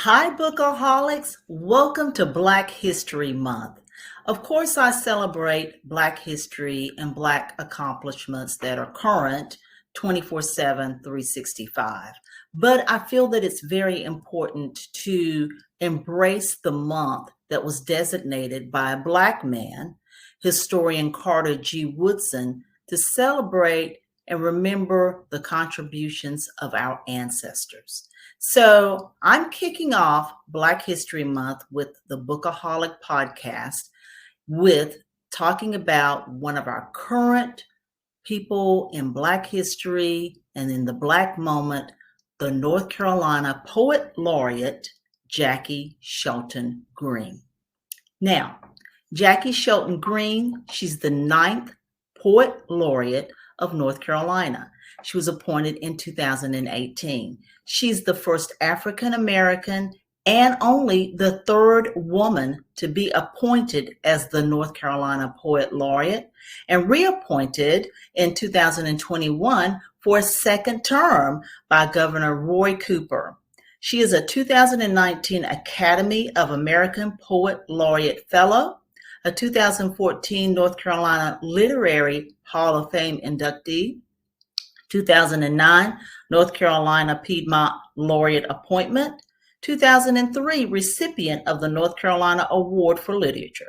Hi, Bookaholics. Welcome to Black History Month. Of course, I celebrate Black history and Black accomplishments that are current 24/7, 365. But I feel that it's very important to embrace the month that was designated by a Black man, historian Carter G. Woodson, to celebrate and remember the contributions of our ancestors. So I'm kicking off Black History Month with the Bookaholic Podcast with talking about one of our current people in Black history and in the Black moment, the North Carolina Poet Laureate, Jaki Shelton Green. Now, Jaki Shelton Green, she's the 9th Poet Laureate of North Carolina. She was appointed in 2018. She's the first African American and only the third woman to be appointed as the North Carolina Poet Laureate and reappointed in 2021 for a second term by Governor Roy Cooper. She is a 2019 Academy of American Poet Laureate Fellow, a 2014 North Carolina Literary Hall of Fame inductee, 2009 North Carolina Piedmont Laureate Appointment, 2003 recipient of the North Carolina Award for Literature.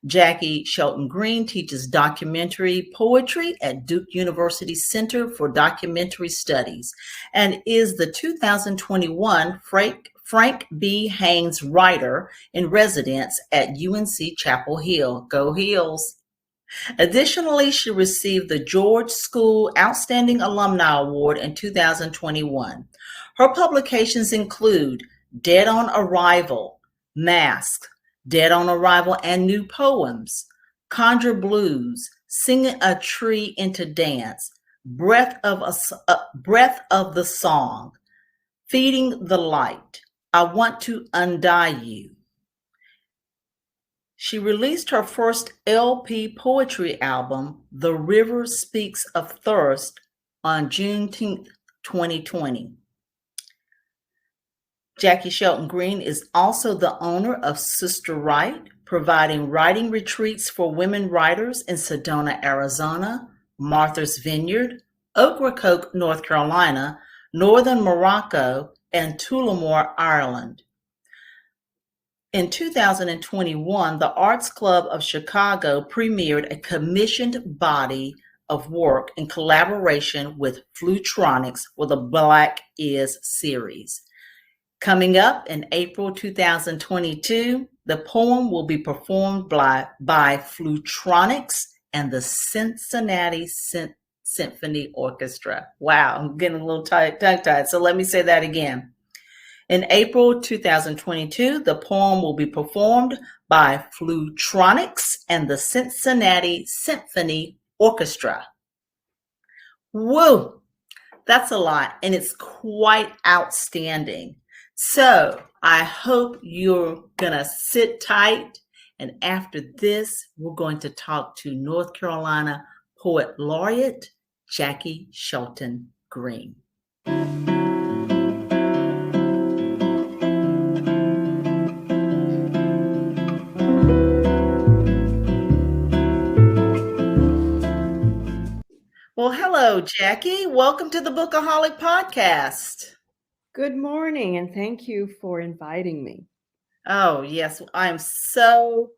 Jaki Shelton Green teaches documentary poetry at Duke University Center for Documentary Studies and is the 2021 Frank B. Haynes Writer in Residence at UNC Chapel Hill. Go Heels! Additionally, she received the George School Outstanding Alumni Award in 2021. Her publications include Dead on Arrival, Mask, Dead on Arrival and New Poems, Conjure Blues, Singing a Tree into Dance, Breath of the Song, Feeding the Light, I Want to Undie You. She released her first LP poetry album, The River Speaks of Thirst, on Juneteenth, 2020. Jaki Shelton Green is also the owner of Sister Write, providing writing retreats for women writers in Sedona, Arizona, Martha's Vineyard, Ocracoke, North Carolina, Northern Morocco, and Tullamore, Ireland. In 2021, the Arts Club of Chicago premiered a commissioned body of work in collaboration with Flutronics for the Black Is series. Coming up in April 2022, the poem will be performed by Flutronics and the Cincinnati Symphony Orchestra. Wow, I'm getting a little tongue-tied, so let me say that again. In April 2022, the poem will be performed by Flutronics and the Cincinnati Symphony Orchestra. Whoa, that's a lot, and it's quite outstanding. So I hope you're gonna sit tight, and after this, we're going to talk to North Carolina Poet Laureate, Jaki Shelton Green. Well, hello, Jaki. Welcome to the Bookaholic Podcast. Good morning, and thank you for inviting me. Oh, yes. I'm so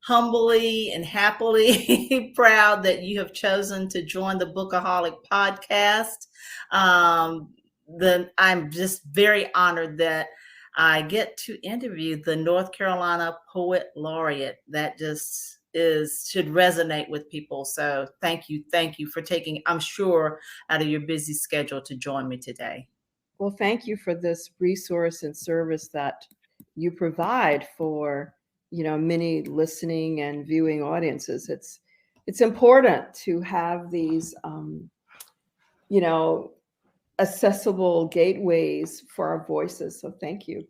humbly and happily proud that you have chosen to join the Bookaholic Podcast. I'm just very honored that I get to interview the North Carolina Poet Laureate. That just should resonate with people. So thank you for taking, I'm sure, out of your busy schedule to join me today. Well, thank you for this resource and service that you provide for, many listening and viewing audiences. It's important to have these, accessible gateways for our voices. So thank you.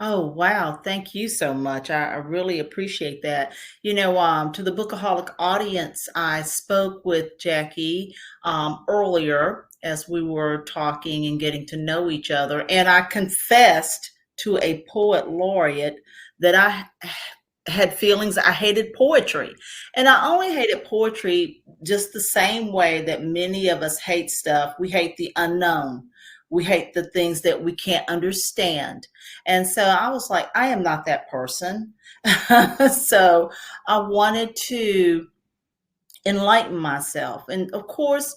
Oh, wow. Thank you so much. I really appreciate that. To the Bookaholic audience, I spoke with Jaki earlier as we were talking and getting to know each other. And I confessed to a poet laureate that I had feelings. I hated poetry. And I only hated poetry just the same way that many of us hate stuff. We hate the unknown. We hate the things that we can't understand. And so I was like, I am not that person. So I wanted to enlighten myself. And of course,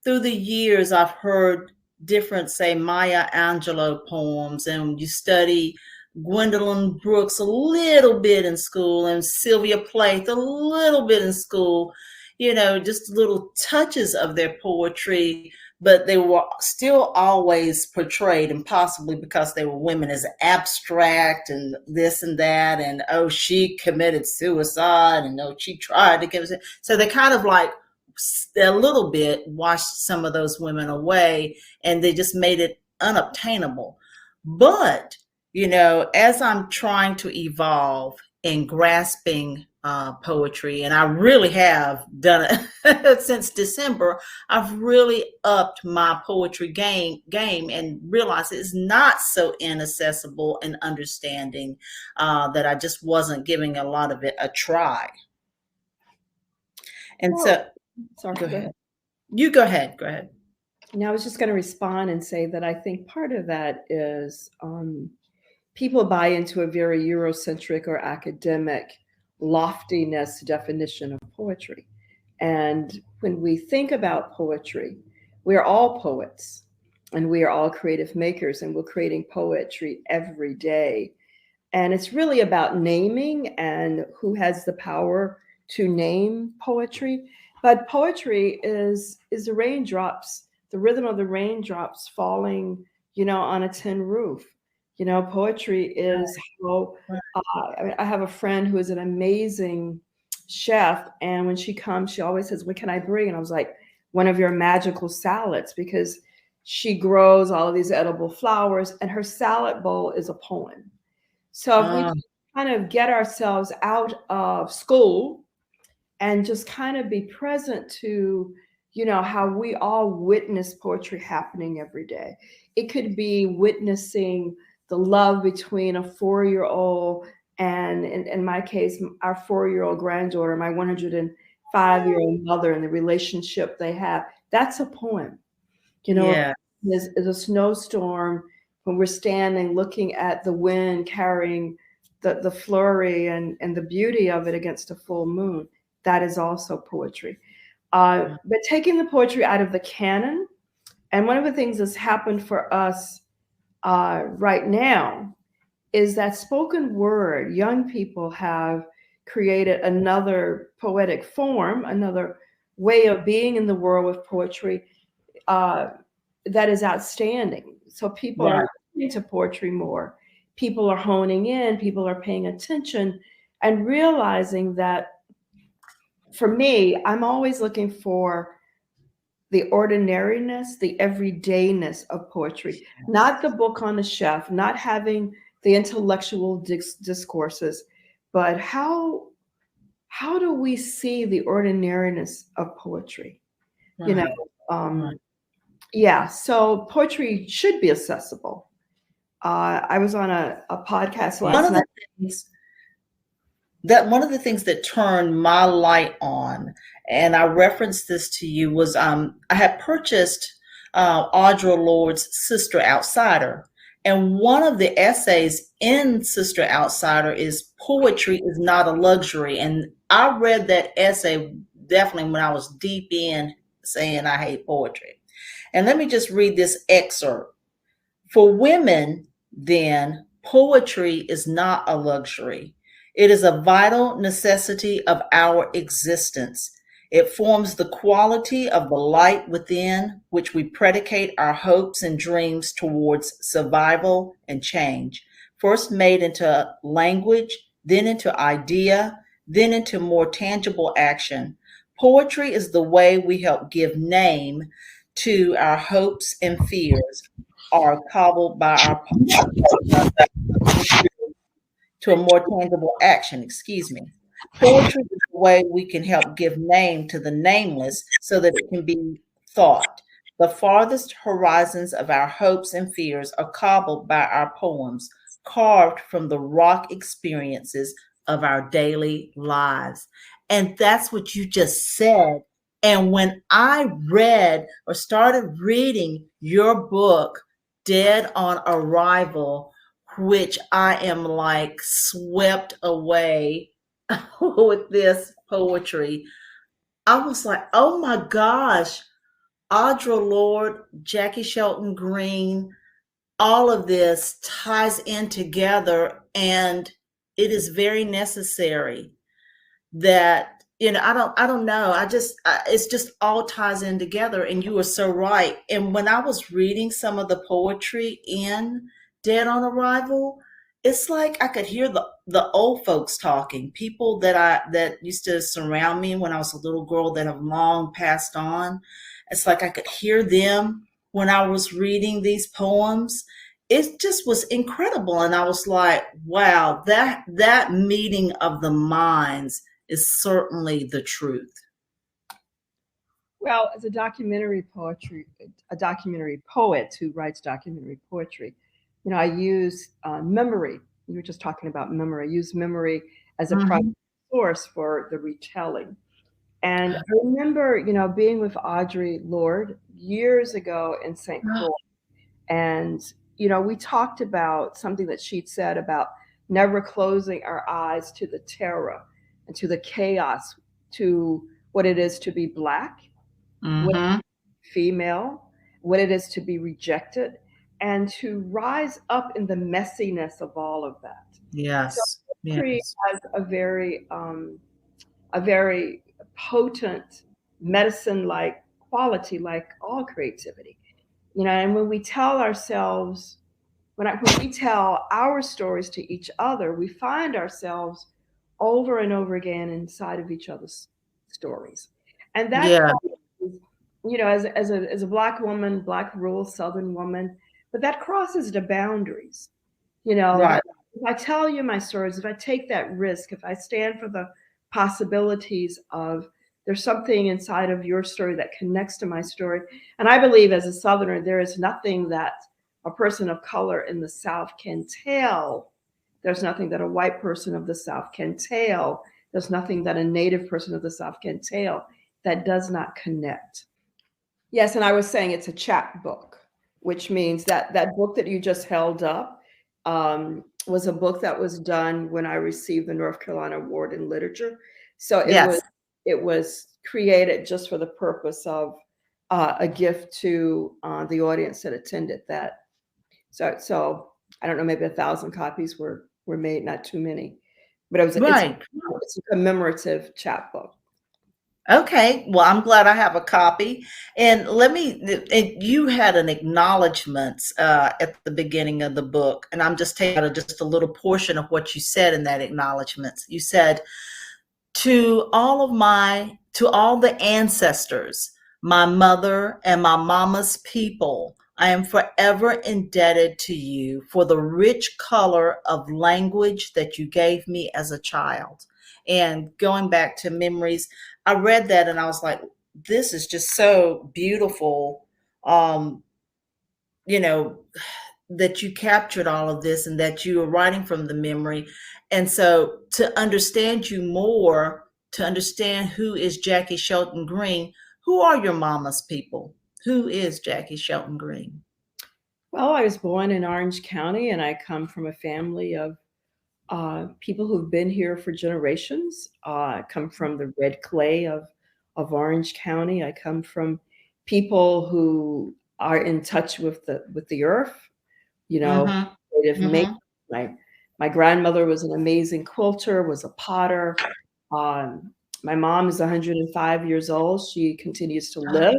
through the years, I've heard different, say, Maya Angelou poems, and you study Gwendolyn Brooks a little bit in school, and Sylvia Plath a little bit in school, just little touches of their poetry, but they were still always portrayed, and possibly because they were women, as abstract and this and that, and oh, she committed suicide, and oh, she tried to commit. So they kind of like a little bit washed some of those women away, and they just made it unobtainable. But as I'm trying to evolve in grasping poetry, and I really have done it since December, I've really upped my poetry game and realized it's not so inaccessible and understanding, that I just wasn't giving a lot of it a try. And sorry, go ahead. You go ahead. Go ahead. Now, I was just going to respond and say that I think part of that is people buy into a very Eurocentric or academic loftiness definition of poetry. And when we think about poetry, we are all poets and we are all creative makers, and we're creating poetry every day. And it's really about naming and who has the power to name poetry. But poetry is the raindrops, the rhythm of the raindrops falling, on a tin roof. Poetry is how, I have a friend who is an amazing chef. And when she comes, she always says, what can I bring? And I was like, one of your magical salads, because she grows all of these edible flowers and her salad bowl is a poem. So if we kind of get ourselves out of school and just kind of be present to, how we all witness poetry happening every day. It could be witnessing the love between a 4-year-old and, in my case, our 4-year-old granddaughter, my 105-year-old mother, and the relationship they have. That's a poem. Yeah. Is a snowstorm when we're standing looking at the wind carrying the flurry and the beauty of it against a full moon. That is also poetry. But taking the poetry out of the canon, and one of the things that's happened for us right now is that spoken word, young people have created another poetic form, another way of being in the world with poetry that is outstanding. So people are listening to poetry more. People are honing in, people are paying attention and realizing that, for me, I'm always looking for the ordinariness, the everydayness of poetry, not the book on the shelf, not having the intellectual discourses, but how do we see the ordinariness of poetry? Yeah, so poetry should be accessible. I was on a podcast last night. One of the things that turned my light on, and I referenced this to you, was I had purchased Audre Lorde's Sister Outsider. And one of the essays in Sister Outsider is poetry is not a luxury. And I read that essay definitely when I was deep in saying I hate poetry. And let me just read this excerpt. For women, then, poetry is not a luxury. It is a vital necessity of our existence. It forms the quality of the light within which we predicate our hopes and dreams towards survival and change, first made into language, then into idea, then into more tangible action. Poetry is the way we help give name to our hopes and fears, are cobbled by our to a more tangible action, Poetry is the way we can help give name to the nameless so that it can be thought. The farthest horizons of our hopes and fears are cobbled by our poems, carved from the rock experiences of our daily lives. And that's what you just said. And when I read or started reading your book, Dead on Arrival, which I am like swept away with this poetry, I was like, oh my gosh, Audre Lorde, Jaki Shelton Green, all of this ties in together, and it is very necessary that, I don't know, it's just all ties in together. And you were so right. And when I was reading some of the poetry in Dead on Arrival, it's like I could hear the old folks talking, people that used to surround me when I was a little girl that have long passed on. It's like I could hear them when I was reading these poems. It just was incredible. And I was like, wow, that meeting of the minds is certainly the truth. Well, as a documentary poet who writes documentary poetry, I use memory. You were just talking about memory. I use memory as a primary source for the retelling. And I remember, being with Audre Lorde years ago in St. Croix. And, we talked about something that she'd said about never closing our eyes to the terror and to the chaos, to what it is to be Black, what it is to be female, what it is to be rejected, and to rise up in the messiness of all of that. Yes. So poetry has a very potent medicine-like quality, like all creativity. And when we tell ourselves, when we tell our stories to each other, we find ourselves over and over again inside of each other's stories. And that, as a Black woman, Black rural Southern woman, but that crosses the boundaries. Right. If I tell you my stories, if I take that risk, if I stand for the possibilities of there's something inside of your story that connects to my story. And I believe as a Southerner, there is nothing that a person of color in the South can tell. There's nothing that a white person of the South can tell. There's nothing that a Native person of the South can tell that does not connect. Yes, and I was saying it's a chapbook, which means that that book that you just held up was a book that was done when I received the North Carolina Award in Literature. So it was created just for the purpose of a gift to the audience that attended that. So I don't know, maybe 1,000 copies were made, not too many, but it's a commemorative chapbook. Okay, well, I'm glad I have a copy. And you had an acknowledgement at the beginning of the book, and I'm just taking out just a little portion of what you said in that acknowledgement. You said, to all the ancestors, my mother and my mama's people, I am forever indebted to you for the rich color of language that you gave me as a child. And going back to memories, I read that and I was like, this is just so beautiful. That you captured all of this and that you are writing from the memory. And so to understand you more, to understand who is Jaki Shelton Green, who are your mama's people? Who is Jaki Shelton Green? Well, I was born in Orange County, and I come from a family of people who've been here for generations. I come from the red clay of Orange County. I come from people who are in touch with the earth. My grandmother was an amazing quilter, was a potter. My mom is 105 years old. She continues to live.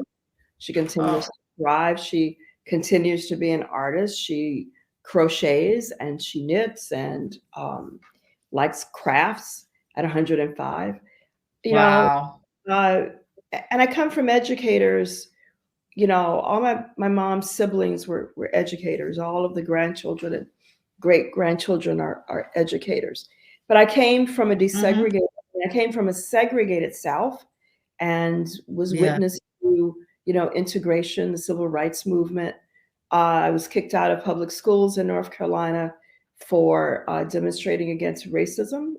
She continues to thrive. She continues to be an artist. She crochets and she knits and likes crafts at 105. Wow. And I come from educators. All my mom's siblings were educators. All of the grandchildren and great grandchildren are educators. But I came from a desegregated. I came from a segregated South, and was witness to integration, the civil rights movement. I was kicked out of public schools in North Carolina for demonstrating against racism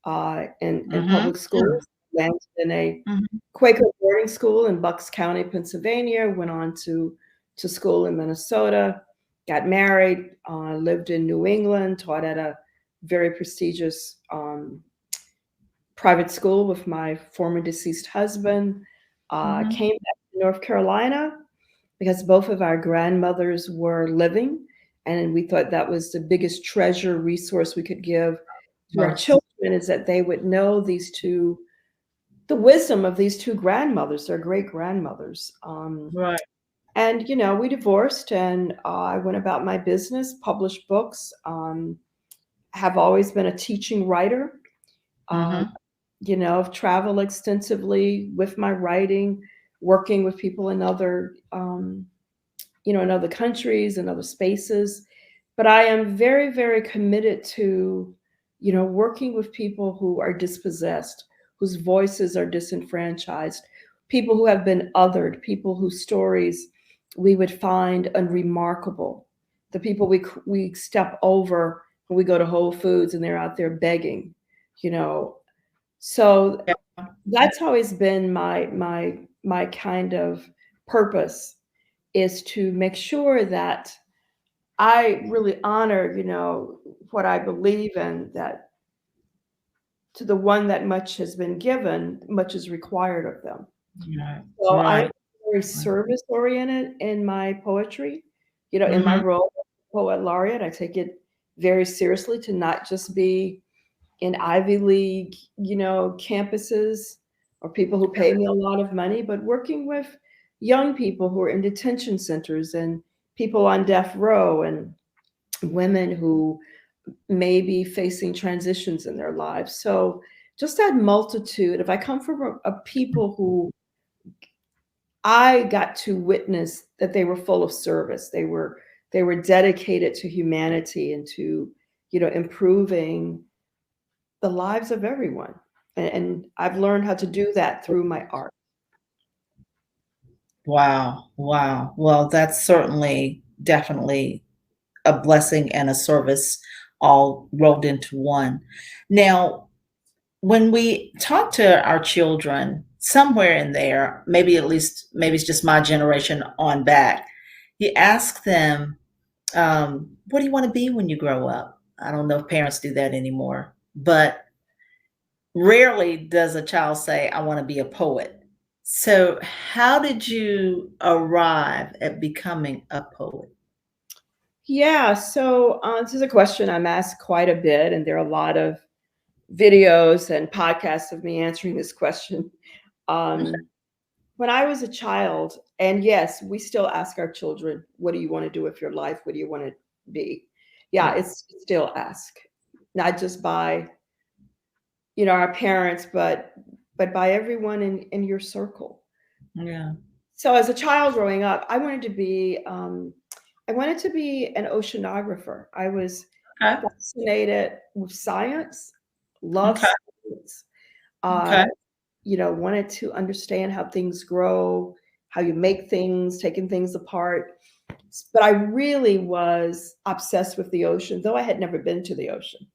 in Mm-hmm. public schools. Landed in a Mm-hmm. Quaker boarding school in Bucks County, Pennsylvania. Went on to school in Minnesota. Got married. Lived in New England. Taught at a very prestigious private school with my former deceased husband. Mm-hmm. Came back to North Carolina because both of our grandmothers were living, and we thought that was the biggest treasure resource we could give to our Yes. children, is that they would know the wisdom of these two grandmothers, their great grandmothers. Right. And we divorced, and I went about my business, published books. Have always been a teaching writer. Um, Mm-hmm. I've traveled extensively with my writing, working with people in other in other countries and other spaces. But I am very, very committed to, working with people who are dispossessed, whose voices are disenfranchised, people who have been othered, people whose stories we would find unremarkable, the people we step over when we go to Whole Foods and they're out there begging, you know. So Yeah. that's always been my kind of purpose, is to make sure that I really honor, what I believe in, that to the one that much has been given, much is required of them. Right. So I am Right. very service oriented in my poetry. In my Mm-hmm. role as Poet Laureate, I take it very seriously to not just be in Ivy League, campuses, or people who pay me a lot of money, but working with young people who are in detention centers, and people on death row, and women who may be facing transitions in their lives. So just that multitude. If I come from a people who I got to witness that they were full of service, they were dedicated to humanity and to improving the lives of everyone. And I've learned how to do that through my art. Wow. Wow. Well, that's certainly definitely a blessing and a service all rolled into one. Now, when we talk to our children, somewhere in there, maybe at least, maybe it's just my generation on back, you ask them, what do you want to be when you grow up? I don't know if parents do that anymore, but rarely does a child say, I want to be a poet. So, how did you arrive at becoming a poet? Yeah, so this is a question I'm asked quite a bit, and there are a lot of videos and podcasts of me answering this question. Um, when I was a child, and yes, we still ask our children, what do you want to do with your life? What do you want to be? Yeah, Yeah. it's still asked, not just by our parents, but by everyone in your circle. Yeah. So as a child growing up, I wanted to be an oceanographer. I was Okay. fascinated with science, loved Okay. science. Uh, Okay. Wanted to understand how things grow, how you make things, taking things apart. But I really was obsessed with the ocean, though I had never been to the ocean.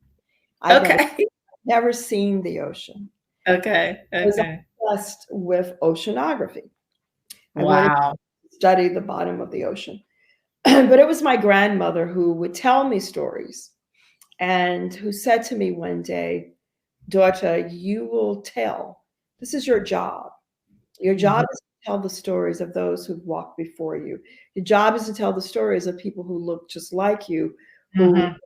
I'd Okay. never seen the ocean. Okay. I was Okay. obsessed with oceanography. I wanted Wow. to study the bottom of the ocean. But it was my grandmother who would tell me stories, and who said to me one day, daughter, you will tell. This is your job. Your Mhm. job is to tell the stories of those who've walked before you. Your job is to tell the stories of people who look just like you, who Mhm.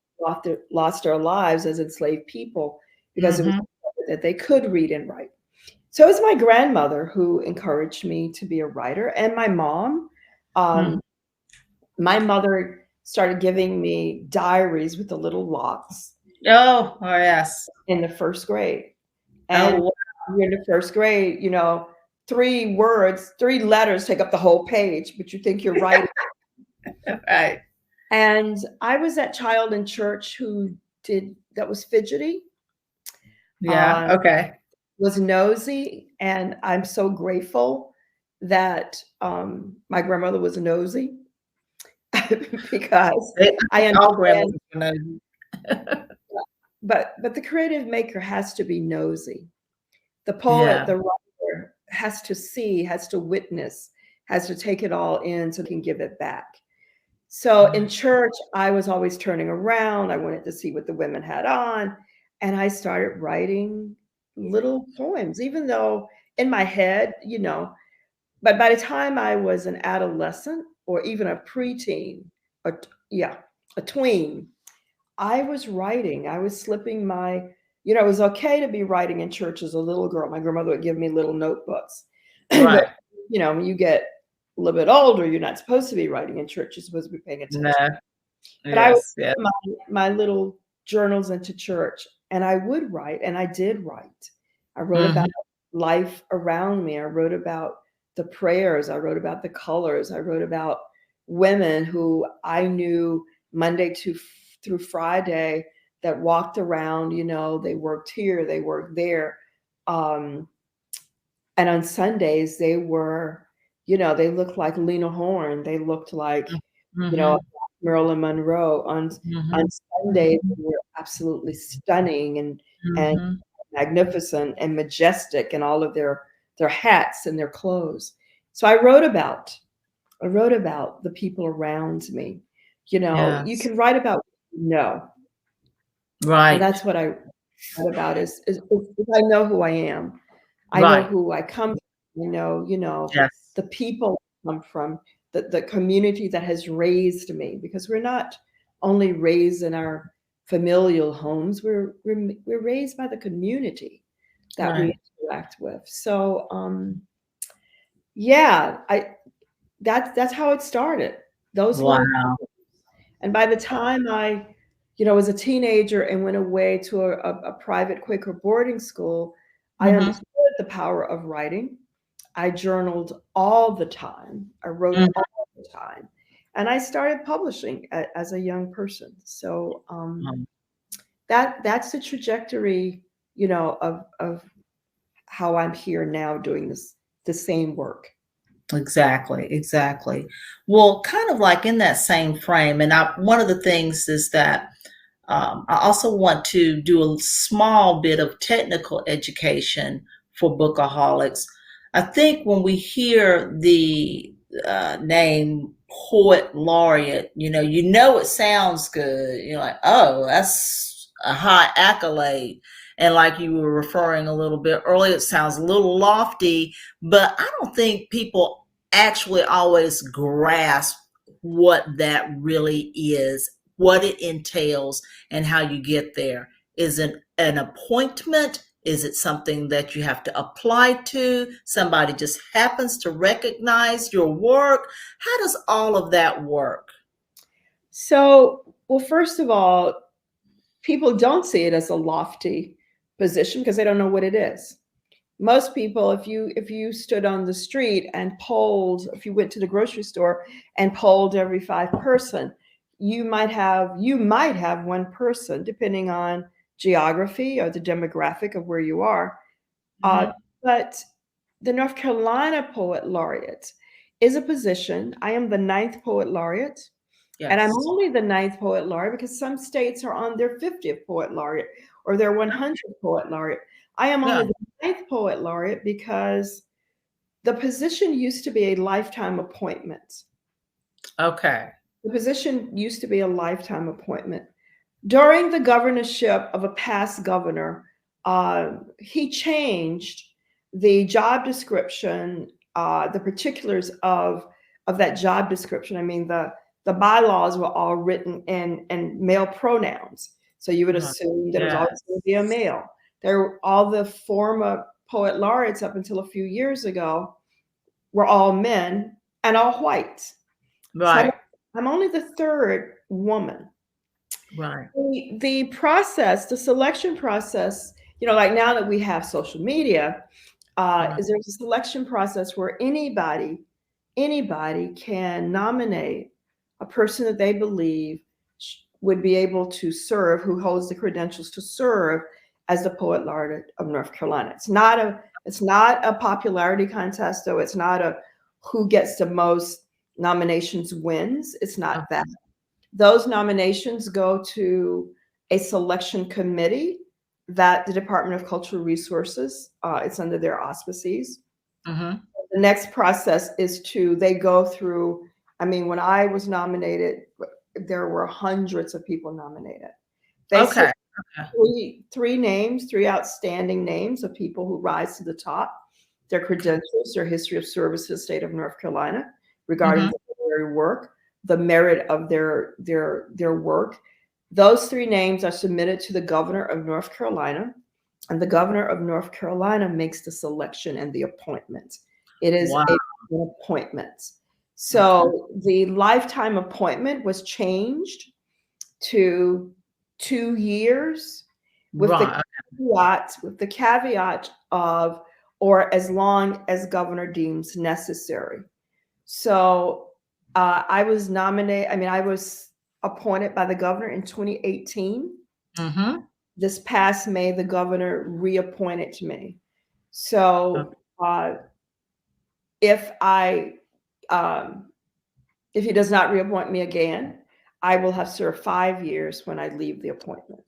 lost their lives as enslaved people because it was Mhm. that they could read and write. So it was my grandmother who encouraged me to be a writer, and my mom. Mhm. Um, my mother started giving me diaries with the little locks Oh, oh, yes. in the first grade. And Oh, you're in the first grade, 3 letters take up the whole page, but you think you're writing. wow. Right. And I was that child in church that was fidgety, Yeah. uh, Okay. was nosy, and I'm so grateful that my grandmother was nosy because I I think all grandmas understand. know. But the creative maker has to be nosy. The poet, Yeah. the writer has to see, has to witness, has to take it all in so they can give it back. So in church, I was always turning around. I wanted to see what the women had on. And I started writing little poems, even though in my head, but by the time I was an adolescent or even a preteen, or yeah, a tween, I was writing. I was slipping it was okay to be writing in church as a little girl. My grandmother would give me little notebooks. Right. But, when you get a little bit older, you're not supposed to be writing in church. You're supposed to be paying attention. No. But I would Yes. Yeah. put my little journals into church, and I would write, and I did write. I wrote about life around me. I wrote about the prayers. I wrote about the colors. I wrote about women who I knew Monday through Friday that walked around. They worked here, they worked there, and on Sundays they were, they looked like Lena Horne. They looked like, Marilyn Monroe. On Sundays, they were absolutely stunning and magnificent and majestic in all of their hats and their clothes. So I wrote about the people around me. You Yes. can write about and Right. that's what I write about is if I know who I am. I know Right. who I come from. Yes. The people I come from, the community that has raised me, because we're not only raised in our familial homes, we're raised by the community that we Right. interact with. So that's how it started. Those Wow. little, and by the time I was a teenager and went away to a private Quaker boarding school, I understood the power of writing. I journaled all the time. I wrote all the time. And I started publishing as a young person. So that's the trajectory, of how I'm here now doing the same work. Exactly. Well, kind of like in that same frame, and one of the things is that I also want to do a small bit of technical education for Bookaholics. I think when we hear the name Poet Laureate, it sounds good. You're like, oh, that's a high accolade. And like you were referring a little bit earlier, it sounds a little lofty, but I don't think people actually always grasp what that really is, what it entails, and how you get there. Is it an appointment? Is it something that you have to apply to? Somebody just happens to recognize your work? How does all of that work? So, well, first of all, people don't see it as a lofty position because they don't know what it is. Most people, if you stood on the street and polled, if you went to the grocery store and polled every 5 person, you might have one person, depending on geography or the demographic of where you are. But the North Carolina Poet Laureate is a position. I am the 9th Poet Laureate. Yes. And I'm only the 9th Poet Laureate because some states are on their 50th Poet Laureate or their 100th Poet Laureate. I am only the 9th Poet Laureate because the position used to be a lifetime appointment. Okay. The position used to be a lifetime appointment. During the governorship of a past governor, he changed the job description, the particulars of that job description. I mean, the bylaws were all written in male pronouns. So you would assume that it was always going to be a male. All the former poet laureates up until a few years ago were all men and all white. Right. So I'm only the 3rd woman. Right. The process, the selection process, like now that we have social media, is there's a selection process where anybody can nominate a person that they believe would be able to serve, who holds the credentials to serve as the Poet Laureate of North Carolina. It's not a popularity contest, though. It's not a who gets the most nominations wins. It's not that. Those nominations go to a selection committee that the Department of Cultural Resources, it's under their auspices. Mm-hmm. The next process is they go through, I mean, when I was nominated, there were hundreds of people nominated. They Okay. three outstanding names of people who rise to the top, their credentials, their history of service to the state of North Carolina regarding the literary work, the merit of their work. Those three names are submitted to the governor of North Carolina, and the governor of North Carolina makes the selection and the appointment. It is an appointment. So the lifetime appointment was changed to 2 years with the caveat of, or as long as governor deems necessary. So I was appointed by the governor in 2018. Mm-hmm. This past May, the governor reappointed me. So if he does not reappoint me again, I will have served 5 years when I leave the appointment.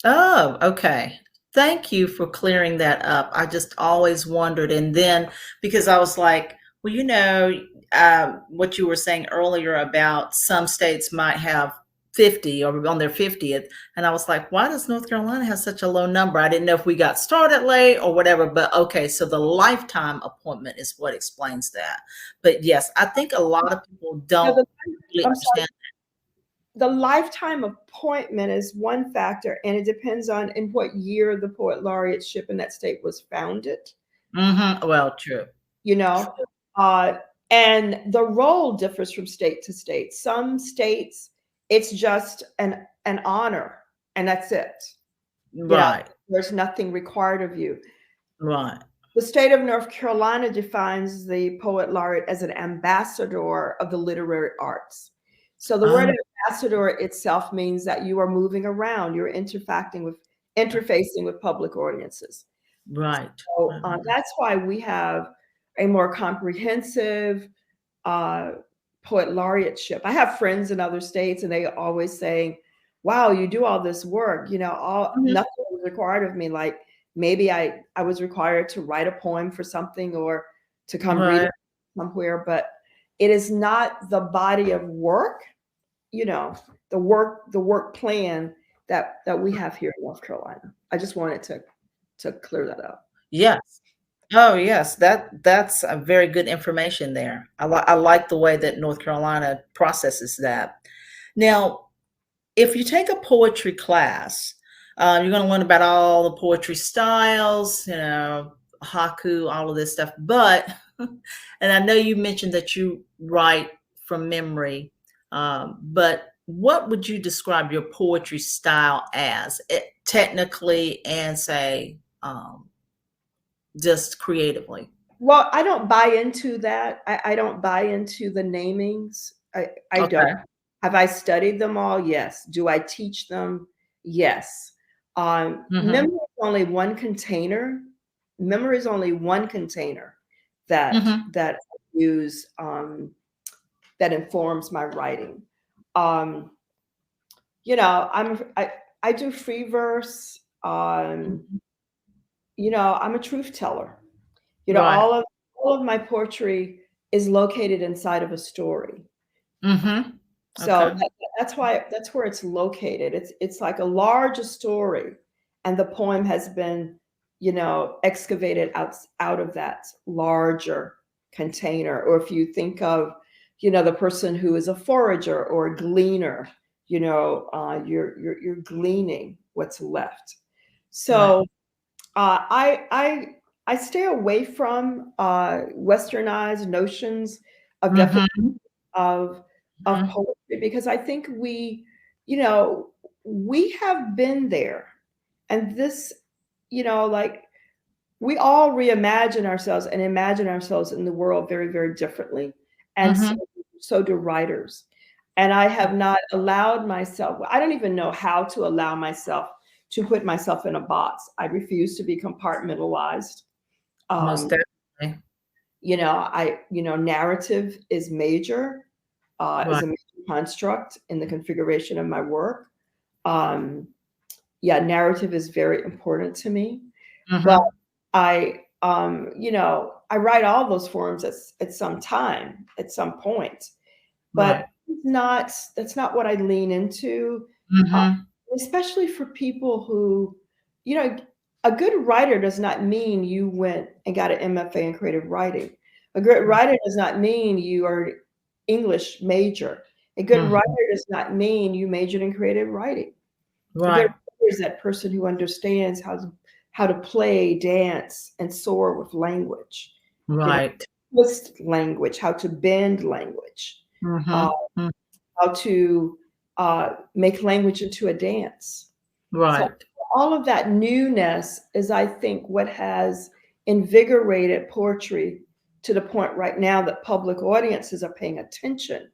Oh, okay. Thank you for clearing that up. I just always wondered. And then because I was like, well, what you were saying earlier about some states might have 50 or on their 50th. And I was like, why does North Carolina have such a low number? I didn't know if we got started late or whatever, but okay. So the lifetime appointment is what explains that. But yes, I think a lot of people don't really understand. The lifetime appointment is one factor, and it depends on in what year the Poet Laureateship in that state was founded. Mm-hmm. Well, true. And the role differs from state to state. Some states, it's just an honor, and that's it. Right. There's nothing required of you. Right. The state of North Carolina defines the Poet Laureate as an ambassador of the literary arts. So the word ambassador itself means that you are moving around, you're interfacing with public audiences. Right. So that's why we have a more comprehensive Poet Laureateship. I have friends in other states, and they always say, wow, you do all this work, nothing was required of me. Like maybe I was required to write a poem for something or to come read it somewhere, but it is not the body of work, the work plan that we have here in North Carolina. I just wanted to clear that up. Yes. Oh, yes. That's a very good information there. I like the way that North Carolina processes that. Now, if you take a poetry class, you're going to learn about all the poetry styles, haiku, all of this stuff. But, and I know you mentioned that you write from memory, but what would you describe your poetry style as, technically and say, just creatively? Well, I don't buy into that. I don't buy into the namings. I don't. Have I studied them all? Yes. Do I teach them? Yes. Memory is only one container. Memory is only one container that I use that informs my writing. I do free verse. I'm a truth teller. All of my poetry is located inside of a story. So that's where it's located. It's like a larger story, and the poem has been, excavated out of that larger container. Or if you think of, the person who is a forager or a gleaner, you're gleaning what's left. So I stay away from westernized notions of definition of poetry, because I think we have been there, and this, like we all reimagine ourselves and imagine ourselves in the world very, very differently, and so do writers. And I have not allowed myself. I don't even know how to allow myself to put myself in a box. I refuse to be compartmentalized. Most definitely. Narrative is major. Is a major construct in the configuration of my work. yeah, narrative is very important to me. But Mm-hmm. I, I write all those forms at some time, at some point, but Right. that's not what I lean into, uh, Mm-hmm. especially for people who, you know, a good writer does not mean you went and got an MFA in creative writing. A good writer does not mean you are English major. A good writer Mm-hmm. does not mean you majored in creative writing. A good Right. writer is that person who understands how to play, dance, and soar with language. You know, Right. twist language, how to bend language, uh, Mm-hmm. how to make language into a dance. So Right. all of that newness is, I think, what has invigorated poetry to the point right now that public audiences are paying attention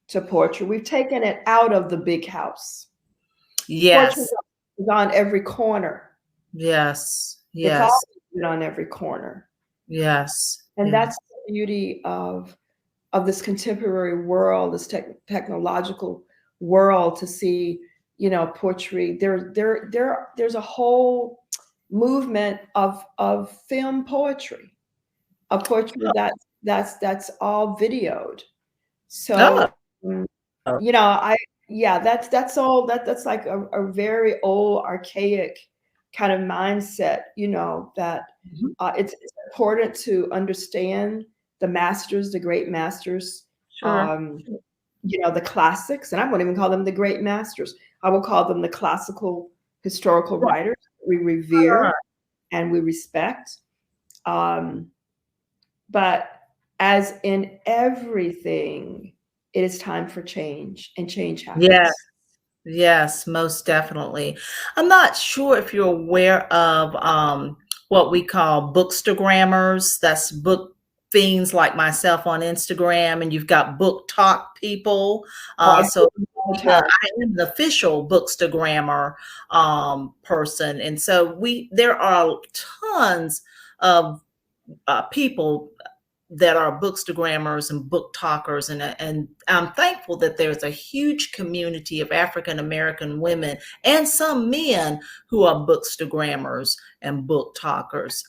to poetry. We've taken it out of the big house. Poetry Yes. is on every corner. Yes. It's Yes. always been on every corner. Yes. And Yes. that's the beauty of this contemporary world, this technological world, to see, poetry. There's a whole movement of film poetry, of poetry that's all videoed. Oh. So, mm, I yeah, that's all that's like a very old, archaic kind of mindset, that Mhm. it's important to understand the masters, the great masters, Sure. um, the classics, and I won't even call them the great masters. I will call them the classical historical Right. writers we Right. revere and we respect. Um, but as in everything, it is time for change, and change Yeah. happens. Yes, most definitely. I'm not sure if you're aware of what we call bookstagrammers. That's book fiends like myself on Instagram, and you've got book talk people. Oh, I So do it all the yeah, time. I am the official bookstagrammer person, and so there are tons of people that are bookstagrammers and book talkers, and I'm thankful that there's a huge community of African American women and some men who are bookstagrammers and book talkers.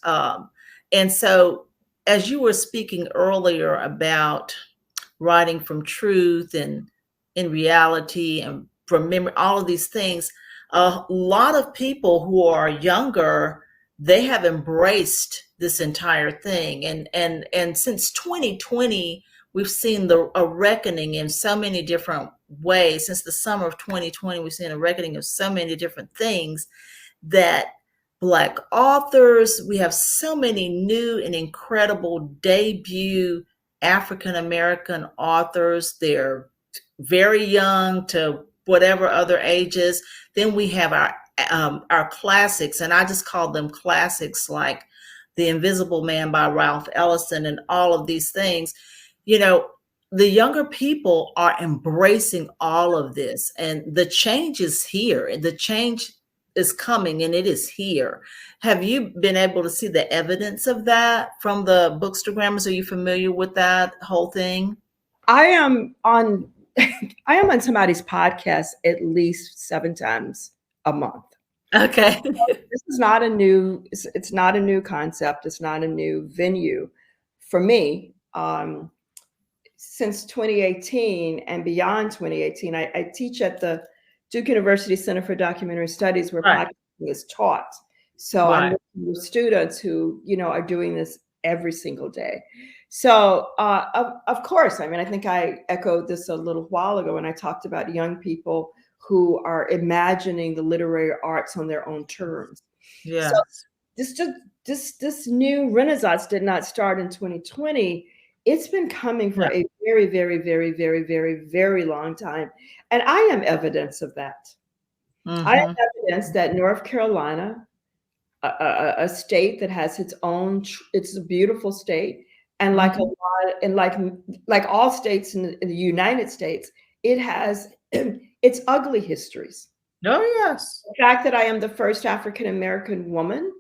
And so, as you were speaking earlier about writing from truth and in reality and from memory, all of these things, a lot of people who are younger, they have embraced this entire thing, and since 2020 we've seen a reckoning in so many different ways. Since the summer of 2020 we've seen a reckoning of so many different things, that Black authors, we have so many new and incredible debut African American authors. They're very young to whatever other ages. Then we have our classics, and I just call them classics, like The Invisible Man by Ralph Ellison and all of these things. You know, the younger people are embracing all of this, and the change is here. The change is coming, and it is here. Have you been able to see the evidence of that from the bookstagrammers? Are you familiar with that whole thing? I am on I am on somebody's podcast at least 7 times a month. Okay. This is not a new it's not a new concept. It's not a new venue for me. Since 2018 and beyond 2018, I teach at the Duke University Center for Documentary Studies, where Right. podcasting is taught. So I'm Right. working with students who, are doing this every single day. So, of course, I mean, I think I echoed this a little while ago when I talked about young people who are imagining the literary arts on their own terms. So Yes. this just this new renaissance did not start in 2020. It's been coming for Yeah. a very, very, very, very, very, very long time. And I am evidence of that. I Mm-hmm. am evidence that North Carolina, a state that has its own, it's a beautiful state. And like a Mm-hmm. lot, and like all states in the United States, it has its ugly histories. Oh, yes. The fact that I am the first African American woman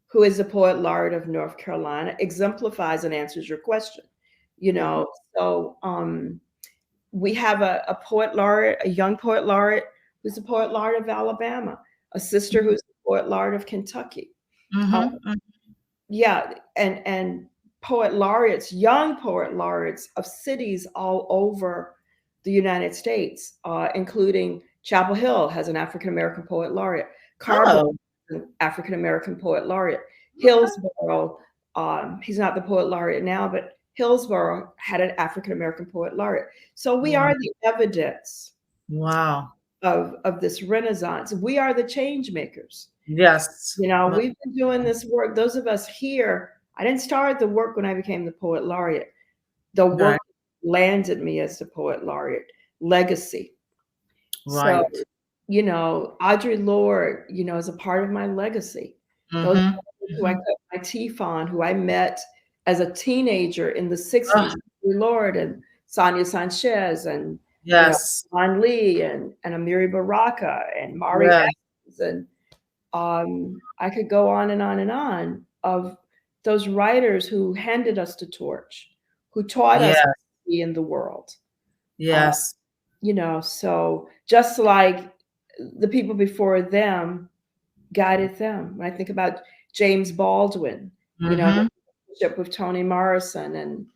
who is the poet laureate of North Carolina exemplifies and answers your question. You Mhm. know, so we have a poet laureate, a young poet laureate, who's the poet laureate of Alabama. a sister who's the Poet Laureate of Kentucky. Uh, Mm-hmm. yeah, and poet laureates, young poet laureates of cities all over the United States, including Chapel Hill has an African American poet laureate, Carbon, Oh, an African American poet laureate, okay. Hillsborough, he's not the poet laureate now, but Hillsborough had an African American poet laureate. So we Wow. are the evidence Wow. of this renaissance. We are the change makers. Yes. You know, we've been doing this work. Those of us here, I didn't start the work when I became the poet laureate. The work Right. landed me as the poet laureate legacy. So, Right. you know, Audre Lorde, you know, is a part of my legacy. Those Mm-hmm. who I Mm-hmm. cut my teeth on, who I met as a teenager in the 60s, Oh, Audre Lorde and Sonia Sanchez and, you know, yes. Lon Lee and Amiri Baraka and Mari Yes. Evans and I could go on and on and on of those writers who handed us the torch, who taught us Yes. to be in the world. Uh, Yes. you know, so just like the people before them guided them. When I think about James Baldwin, you know, the Mm-hmm. relationship with Toni Morrison, and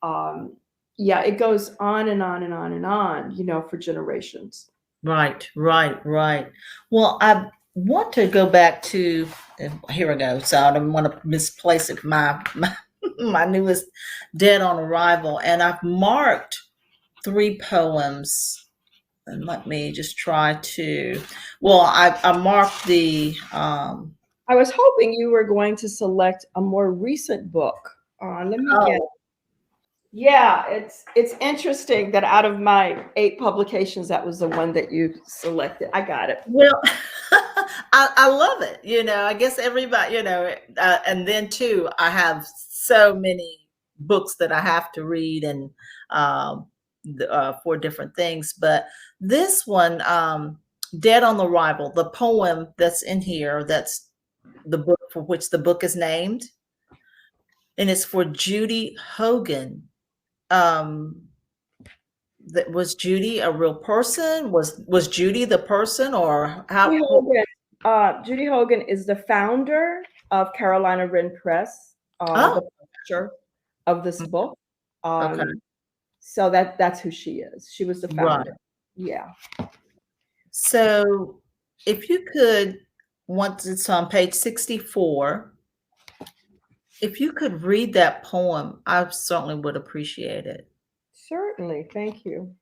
um, yeah, it goes on and on and on and on, you know, for generations. Right, right, right. Well, I want to go back to here we go. So I don't want to misplace it. My newest Dead on Arrival, and I've marked three poems. And let me just try to. Well, I marked the. I was hoping you were going to select a more recent book. Let me get. Oh, Yeah, it's interesting that out of my 8 publications, that was the one that you selected. I got it. well, I love it. I guess everybody, and then too, I have so many books that I have to read and um, for different things. But this one, Dead on Arrival, the poem that's in here, that's the book for which the book is named, and it's for Judy Hogan. Um, that was Judy a real person? Was Judy the person, or Judy how? Hogan, Judy Hogan is the founder of Carolina Wren Press, Oh, the publisher of this book. okay, So that's who she is. She was the right. founder. Yeah. So, if you could, once it's on page 64, if you could read that poem, I certainly would appreciate it. Certainly. Thank you.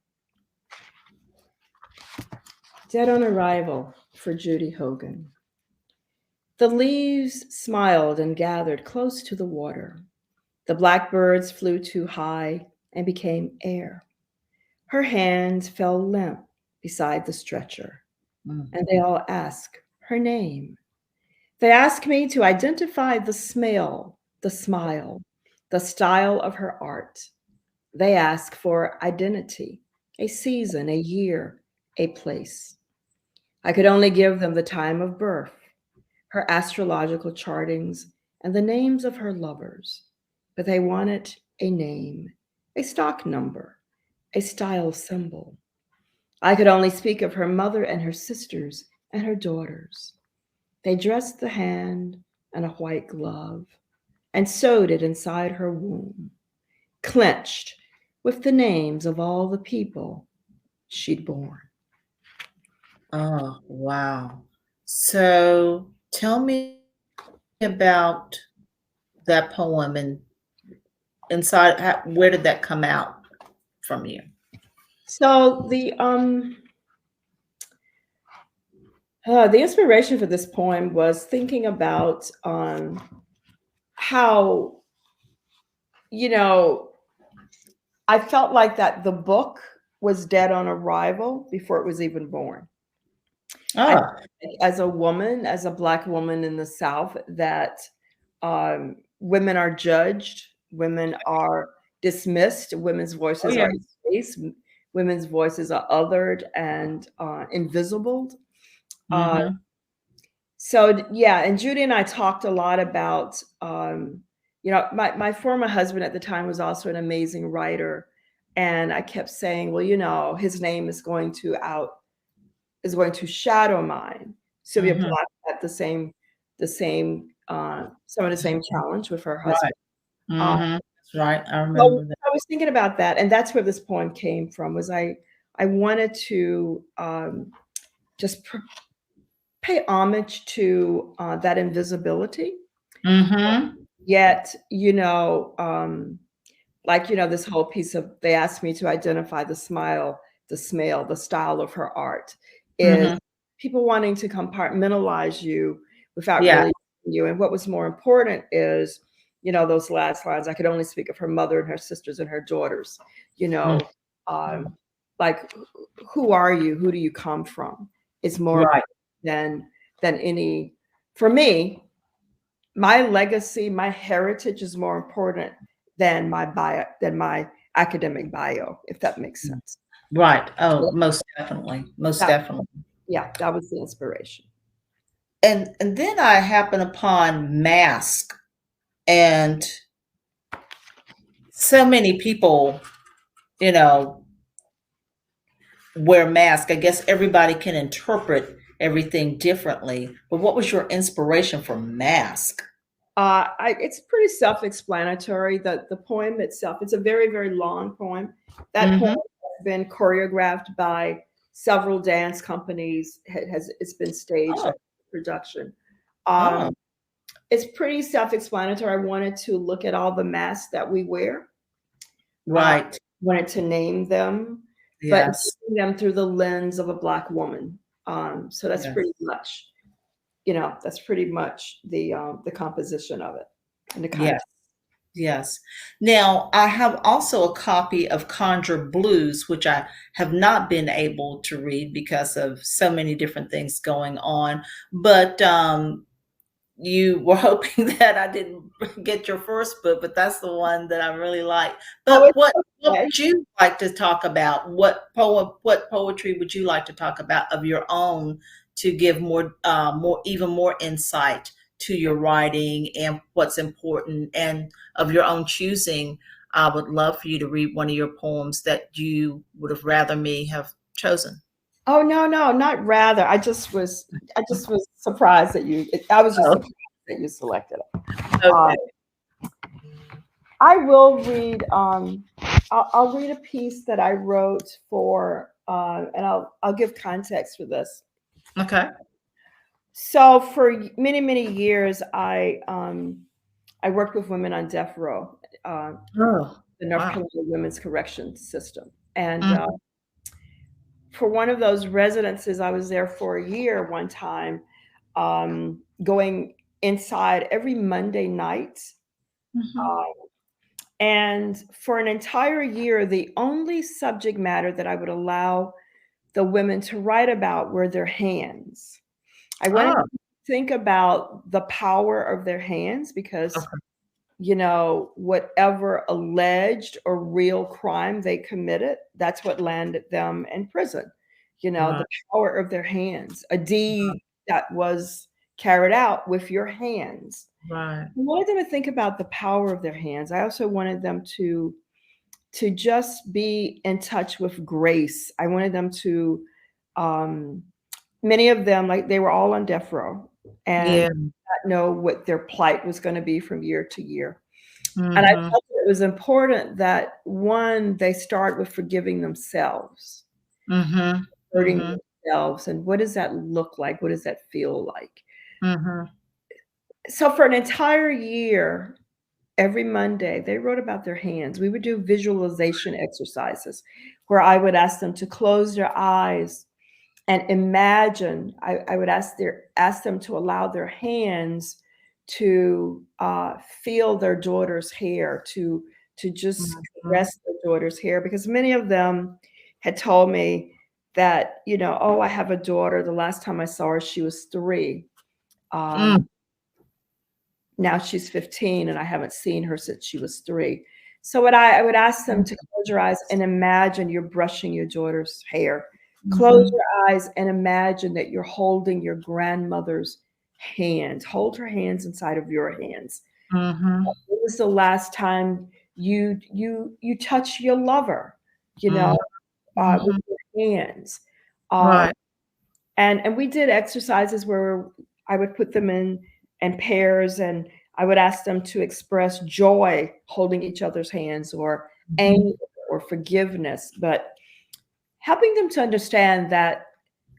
Dead on Arrival for Judy Hogan. The leaves smiled and gathered close to the water. The blackbirds flew too high and became air. Her hands fell limp beside the stretcher, Mm. and they all asked her name. They asked me to identify the smell, the smile, the style of her art. They asked for identity, a season, a year, a place. I could only give them the time of birth, her astrological chartings, and the names of her lovers. But they wanted a name, a stock number, a style symbol. I could only speak of her mother and her sisters and her daughters. They dressed the hand in a white glove and sewed it inside her womb, clenched with the names of all the people she'd born. Oh, wow. So, tell me about that poem and inside, where did that come out from you? So the inspiration for this poem was thinking about how, you know, I felt like that the book was dead on arrival before it was even born. I Ah, as a woman, as a Black woman in the South, that women are judged, women are dismissed, women's oh, voices yeah. are erased, women's voices are othered and invisibled. Uh, Mm-hmm. so yeah, and Judy and I talked a lot about, my former husband at the time was also an amazing writer, and I kept saying, well, his name is going to shadow mine. Sylvia Mm-hmm. Plath had some of the same challenge with her Right. husband. Uh, Mm-hmm. That's right. I so remember that. I was thinking about that, and that's where this poem came from. Was I wanted to just pay homage to that invisibility, Mm-hmm. yet like this whole piece of, they asked me to identify the smile, the smell, the style of her art, is Mm-hmm. people wanting to compartmentalize you without Yeah. really seeing you. And what was more important is, those last lines, I could only speak of her mother and her sisters and her daughters, you Mm. know, um, like, who are you? Who do you come from? Is more Right. than any, for me, my legacy, my heritage is more important than my bio, than my academic bio, if that makes sense. Right. Oh, So most definitely. Most that, definitely. yeah, that was the inspiration. And then I happen upon mask, and so many people, you know, wear masks. I guess everybody can interpret everything differently. But what was your inspiration for mask? It's pretty self-explanatory. The poem itself, it's a very, very long poem. That poem Mm-hmm. has been choreographed by several dance companies. It's been staged Oh, as production. oh, Um, it's pretty self-explanatory. I wanted to look at all the masks that we wear. Uh, right. wanted to name them, but Yes. naming them through the lens of a Black woman. So that's Yes. pretty much, the composition of it and the Yes. content. Yes. Now, I have also a copy of Conjure Blues, which I have not been able to read because of so many different things going on. But you were hoping that I didn't get your first book, but that's the one that I really like. Oh, But it's what okay. would you like to talk about? What poetry would you like to talk about of your own to give even more insight to your writing and what's important and of your own choosing? I would love for you to read one of your poems that you would have rather me have chosen. Oh, no, no, not rather. I just was surprised that I was just Oh, surprised that you selected it. Um, okay. I will read. I'll read a piece that I wrote for, and I'll give context for this. Okay. So for many, many years, I worked with women on death row, uh, Oh, the North wow. Carolina Women's Correction System, and Mhm. for one of those residences, I was there for a year one time, going inside every Monday night. Mhm. Uh, and for an entire year, the only subject matter that I would allow the women to write about were their hands. I wanted Oh, to think about the power of their hands because, okay. whatever alleged or real crime they committed, that's what landed them in prison. Right, The power of their hands, a deed that was carried out with your hands. right. I wanted them to think about the power of their hands. I also wanted them to just be in touch with grace. I wanted them to, um, many of them, like they were all on death row and Yeah. not know what their plight was going to be from year to year. And I Mhm. felt that it was important that one, they start with forgiving themselves, Mhm. hurting Mhm. themselves, and what does that look like? What does that feel like? Mhm. So for an entire year, every Monday, they wrote about their hands. We would do visualization exercises where I would ask them to close their eyes and imagine. I would ask them to allow their hands to feel their daughter's hair, to just Mhm. caress their daughter's hair, because many of them had told me that, oh, I have a daughter. The last time I saw her, she was 3. Mm. Now she's 15 and I haven't seen her since she was 3. So I would ask them to close your eyes and imagine you're brushing your daughter's hair. Close Mhm. your eyes and imagine that you're holding your grandmother's hand. Hold her hands inside of your hands. Mhm. When was the last time you touch your lover, Mhm. with Mhm. your hands? Uh, Right. And we did exercises where I would put them in pairs, and I would ask them to express joy holding each other's hands, or anger, or forgiveness, but helping them to understand that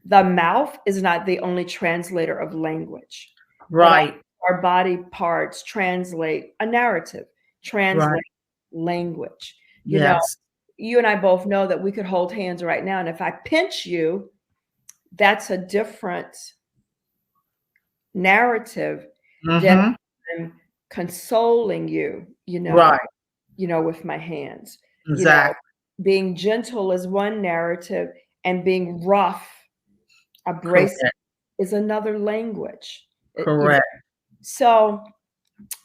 the mouth is not the only translator of language, that Right. our body parts translate a narrative, Right. translate language. You know, Yes. you and I both know that we could hold hands right now, and if I pinch you, that's a different narrative than Mm-hmm. I'm consoling you, Right. with my hands. You know, Exactly. being gentle is one narrative, and being rough, abrasive, Correct. is another language. Correct. So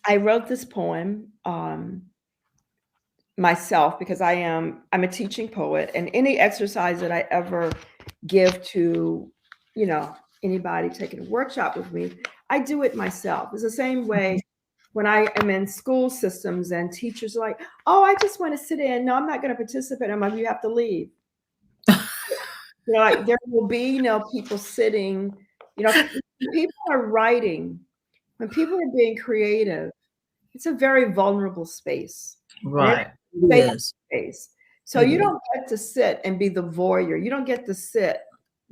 I wrote this poem myself because I'm a teaching poet, and any exercise that I ever give to, anybody taking a workshop with me, I do it myself. It's the same way when I am in school systems and teachers are like, "Oh, I just want to sit in. No, I'm not going to participate." I'm like, "You have to leave." Like there will be no people sitting. When people are writing, when people are being creative, it's a very vulnerable space, and it's Right. a It safe is. space. So It you is. don't get to sit and be the voyeur. You don't get to sit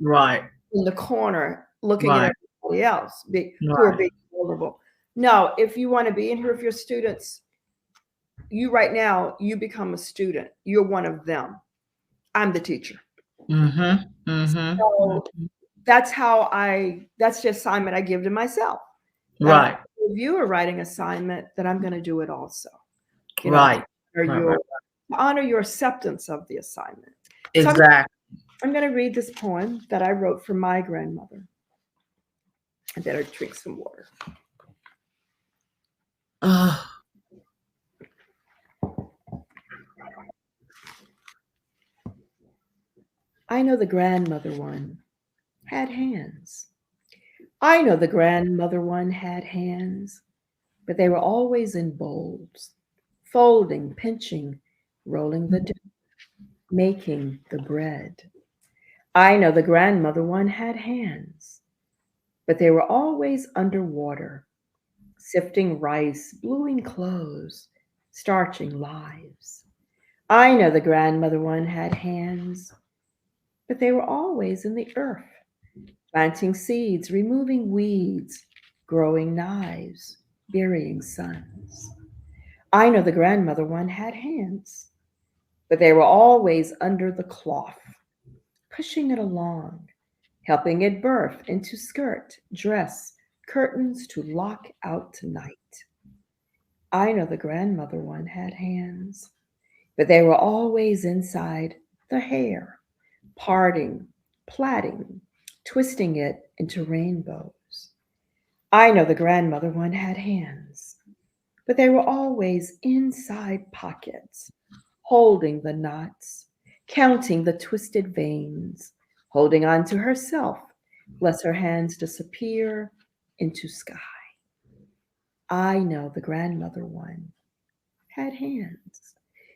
Right. in the corner looking at Right. everybody else who are Right. being vulnerable. No, if you want to be in here with your students, you right now, you become a student. You're one of them. I'm the teacher. Mm-hmm. Mm-hmm. So that's the assignment I give to myself. That Right. if you are writing assignment, that I'm going to do it also. Right. Or Right. Right. honor your acceptance of the assignment. So Exactly. I'm going to read this poem that I wrote for my grandmother. I better drink some water. I know the grandmother one had hands. I know the grandmother one had hands, but they were always in bowls, folding, pinching, rolling the dough, making the bread. I know the grandmother one had hands, but they were always underwater, sifting rice, bluing clothes, starching lives. I know the grandmother one had hands, but they were always in the earth, planting seeds, removing weeds, growing knives, burying sons. I know the grandmother one had hands, but they were always under the cloth, pushing it along, helping it birth into skirt, dress, curtains to lock out tonight. I know the grandmother one had hands, but they were always inside the hair, parting, plaiting, twisting it into rainbows. I know the grandmother one had hands, but they were always inside pockets, holding the knots, counting the twisted veins, holding on to herself, lest her hands disappear into sky. I know the grandmother one had hands,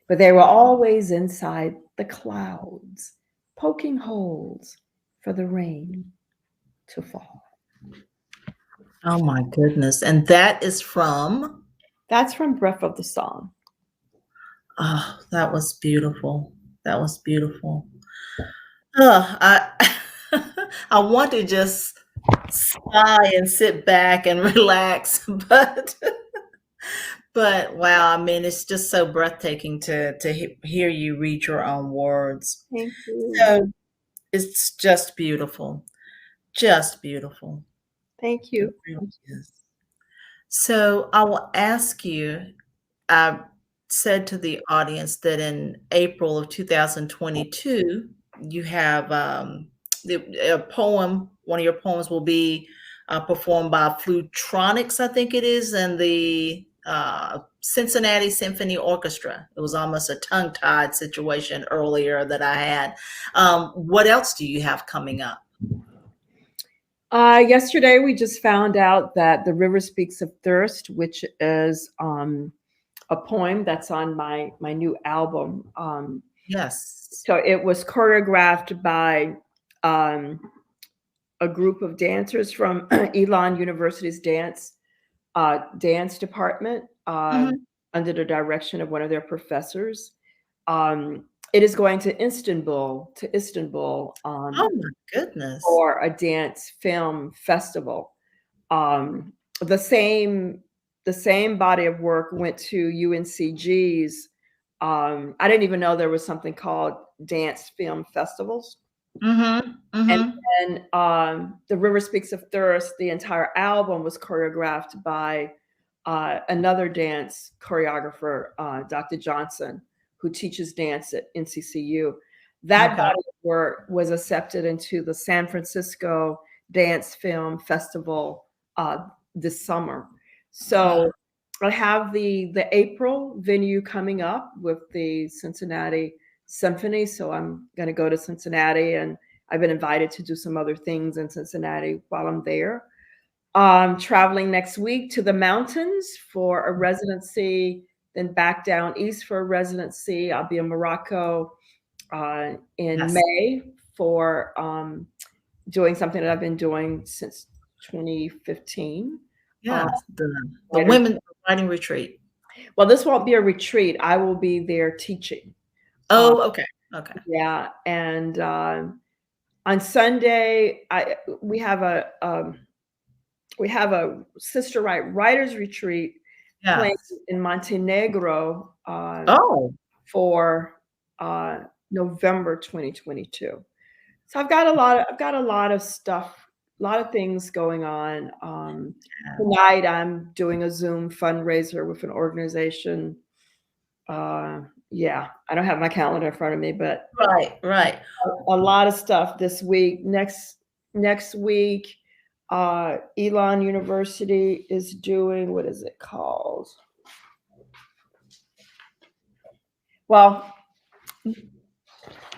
but they were always inside the clouds, poking holes for the rain to fall. Oh my goodness. And that is from, That's from Breath of the Song. oh, that was beautiful. That was beautiful. I I want to just sigh and sit back and relax, but wow, I mean, it's just so breathtaking to hear you read your own words. Thank you. So it's just beautiful, just beautiful. Thank It you. really is. So I will ask you, I said to the audience that in April of 2022, you have a poem, one of your poems will be performed by Flutronics, I think it is, and the Cincinnati Symphony Orchestra. It was almost a tongue-tied situation earlier that I had. What else do you have coming up? Yesterday, we just found out that The River Speaks of Thirst, which is a poem that's on my new album. Yes. So it was choreographed by um, a group of dancers from Elon University's dance department under the direction of one of their professors. It is going to Istanbul Oh my goodness. for a dance film festival. The same body of work went to UNCG's. I didn't even know there was something called dance film festivals. Mm-hmm. And Mm-hmm. then The River Speaks of Thirst, the entire album was choreographed by another dance choreographer, Dr. Johnson, who teaches dance at NCCU. That Okay. body of work was accepted into the San Francisco Dance Film Festival this summer. So I have the April venue coming up with the Cincinnati Symphony. So I'm going to go to Cincinnati, and I've been invited to do some other things in Cincinnati while I'm there. I'm traveling next week to the mountains for a residency, then back down east for a residency. I'll be in Morocco in May for doing something that I've been doing since 2015. Yes, the women writing retreat. Well, this won't be a retreat. I will be there teaching. Oh, okay. Okay. Yeah, and on Sunday, we have a Sister Writers Retreat playing in Montenegro for November 2022. So I've got a lot of stuff, a lot of things going on. Tonight I'm doing a Zoom fundraiser with an organization. Yeah, I don't have my calendar in front of me, but right. A lot of stuff this week. Next week, Elon University is doing, what is it called? Well,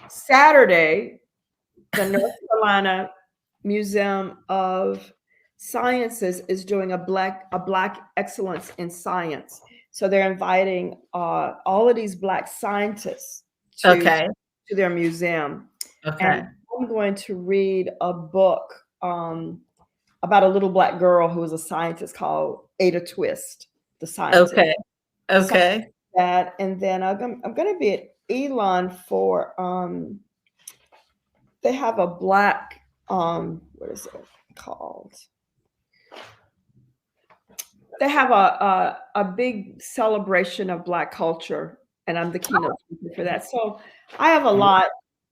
Saturday, the North Carolina Museum of Sciences is doing a Black Excellence in Science. So they're inviting all of these Black scientists to their museum. Okay. And I'm going to read a book about a little Black girl who was a scientist called Ada Twist, the scientist. Okay. That, and then I'm going to be at Elon for they have a Black what is it called? They have a big celebration of Black culture, and I'm the keynote speaker for that. So I have a lot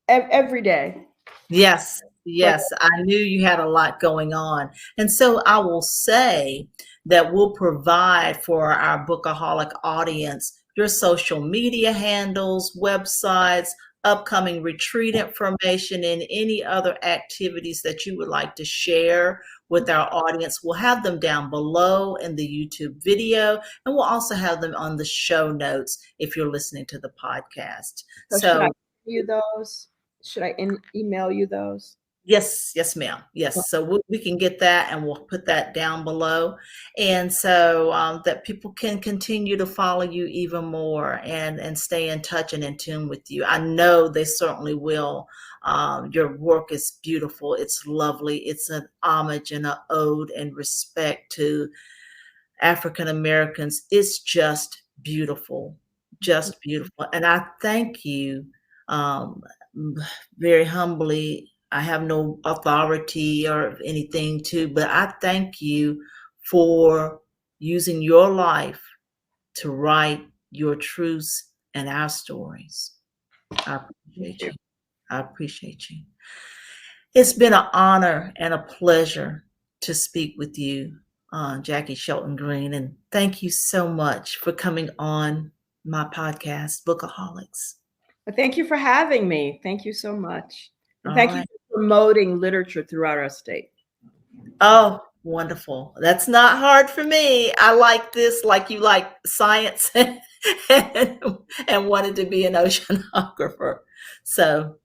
every day. Yes, I knew you had a lot going on. And so I will say that we'll provide for our Bookaholic audience your social media handles, websites, upcoming retreat information, and any other activities that you would like to share with our audience. We'll have them down below in the YouTube video, and we'll also have them on the show notes if you're listening to the podcast. So should I give you those? Should I email you those? Yes, ma'am. Yes. So we can get that, and we'll put that down below. And so that people can continue to follow you even more and stay in touch and in tune with you. I know they certainly will. Your work is beautiful. It's lovely. It's an homage and an ode and respect to African Americans. It's just beautiful, just beautiful. And I thank you very humbly. I have no authority or anything but I thank you for using your life to write your truths and our stories. I appreciate you. I appreciate you. It's been an honor and a pleasure to speak with you, Jaki Shelton Green, and thank you so much for coming on my podcast, Bookaholics. Well, thank you for having me. Thank you so much. And thank you for promoting literature throughout our state. Oh, wonderful. That's not hard for me. I like this, like you like science and wanted to be an oceanographer. So,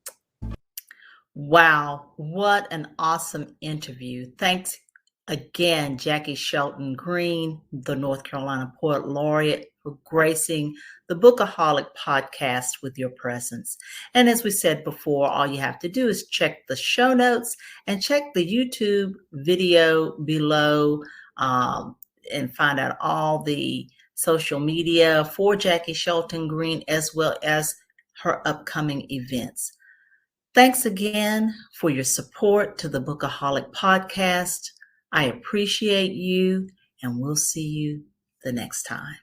wow, what an awesome interview. Thanks again, Jaki Shelton Green, the North Carolina Poet Laureate, for gracing the Bookaholic podcast with your presence. And as we said before, all you have to do is check the show notes and check the YouTube video below and find out all the social media for Jaki Shelton Green as well as her upcoming events. Thanks again for your support to the Bookaholic podcast. I appreciate you, and we'll see you the next time.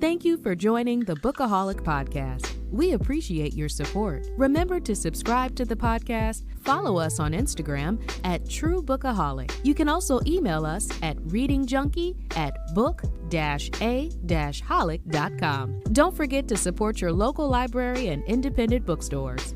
Thank you for joining the Bookaholic Podcast. We appreciate your support. Remember to subscribe to the podcast, follow us on Instagram at True Bookaholic. You can also email us at readingjunkie@book-a-holic.com. Don't forget to support your local library and independent bookstores.